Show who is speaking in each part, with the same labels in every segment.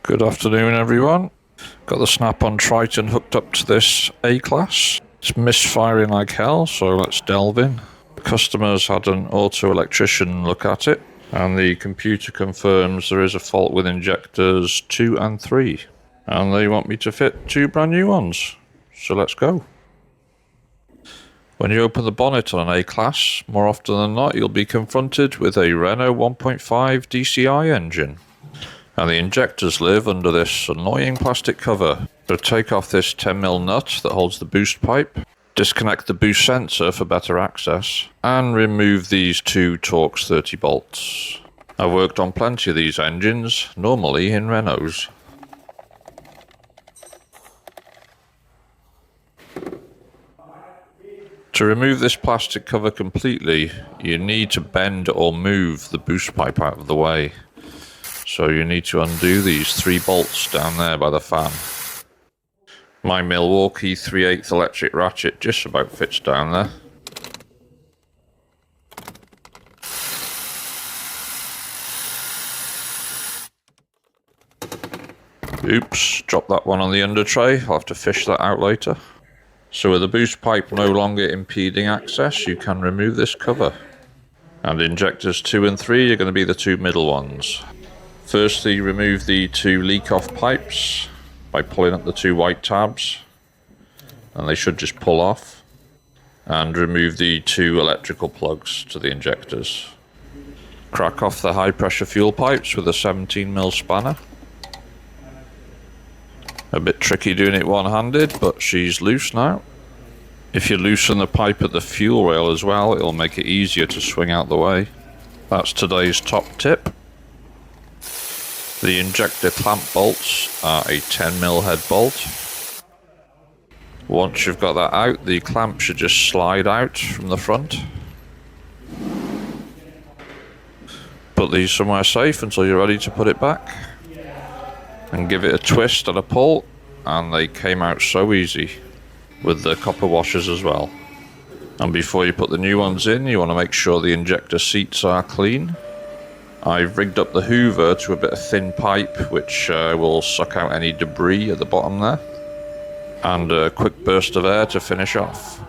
Speaker 1: Good afternoon, everyone. Got the Snap-on Triton hooked up to this A-Class. It's misfiring like hell, so let's delve in. The customers had an auto electrician look at it, and the computer confirms there is a fault with injectors 2 and 3. And they want me to fit 2 brand new ones. So let's go. When you open the bonnet on an A-Class, more often than not you'll be confronted with a Renault 1.5 DCI engine. And the injectors live under this annoying plastic cover. So take off this 10mm nut that holds the boost pipe, disconnect the boost sensor for better access, and remove these 2 Torx 30 bolts. I've worked on plenty of these engines, normally in Renaults. To remove this plastic cover completely, you need to bend or move the boost pipe out of the way. So you need to undo these 3 bolts down there by the fan. My Milwaukee 3/8 electric ratchet just about fits down there. Oops, dropped that one on the under tray. I'll have to fish that out later. So with the boost pipe no longer impeding access, you can remove this cover. And injectors 2 and 3 are going to be the 2 middle ones. Firstly, remove the 2 leak-off pipes by pulling up the 2 white tabs, and they should just pull off. And remove the 2 electrical plugs to the injectors. Crack off the high-pressure fuel pipes with a 17mm spanner. A bit tricky doing it one-handed, but she's loose now. If you loosen the pipe at the fuel rail as well, it'll make it easier to swing out the way. That's today's top tip. The injector clamp bolts are a 10mm head bolt. Once you've got that out, the clamp should just slide out from the front. Put these somewhere safe until you're ready to put it back. And give it a twist and a pull, and they came out so easy, with the copper washers as well. And before you put the new ones in, you want to make sure the injector seats are clean. I've rigged up the hoover to a bit of thin pipe which will suck out any debris at the bottom there, and a quick burst of air to finish off.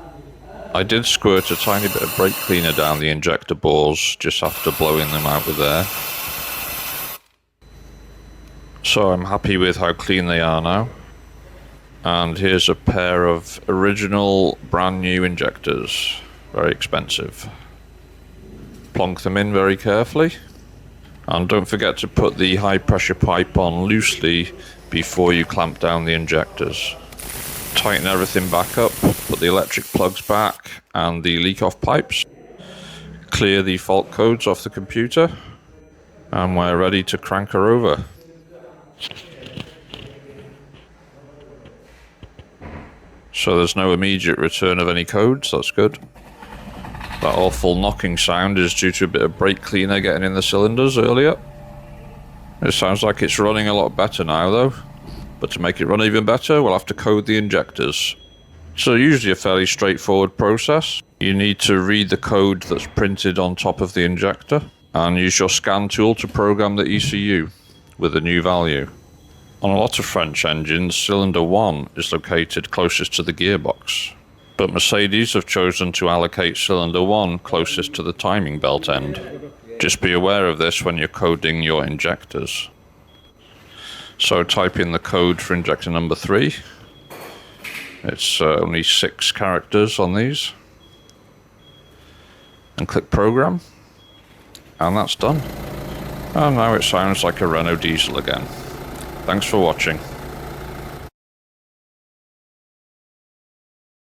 Speaker 1: I did squirt a tiny bit of brake cleaner down the injector bores just after blowing them out with air. So I'm happy with how clean they are now. And here's a pair of original brand new injectors, very expensive. Plonk them in very carefully. And don't forget to put the high pressure pipe on loosely before you clamp down the injectors. Tighten everything back up, put the electric plugs back and the leak off pipes. Clear the fault codes off the computer, and we're ready to crank her over. So there's no immediate return of any codes, that's good. That awful knocking sound is due to a bit of brake cleaner getting in the cylinders earlier. It sounds like it's running a lot better now though, but to make it run even better we'll have to code the injectors. So usually a fairly straightforward process. You need to read the code that's printed on top of the injector and use your scan tool to program the ECU with a new value. On a lot of French engines, cylinder 1 is located closest to the gearbox. But Mercedes have chosen to allocate cylinder 1 closest to the timing belt end. Just be aware of this when you're coding your injectors. So type in the code for injector number 3. It's only 6 characters on these. And click program. And that's done. And now it sounds like a Renault diesel again. Thanks for watching.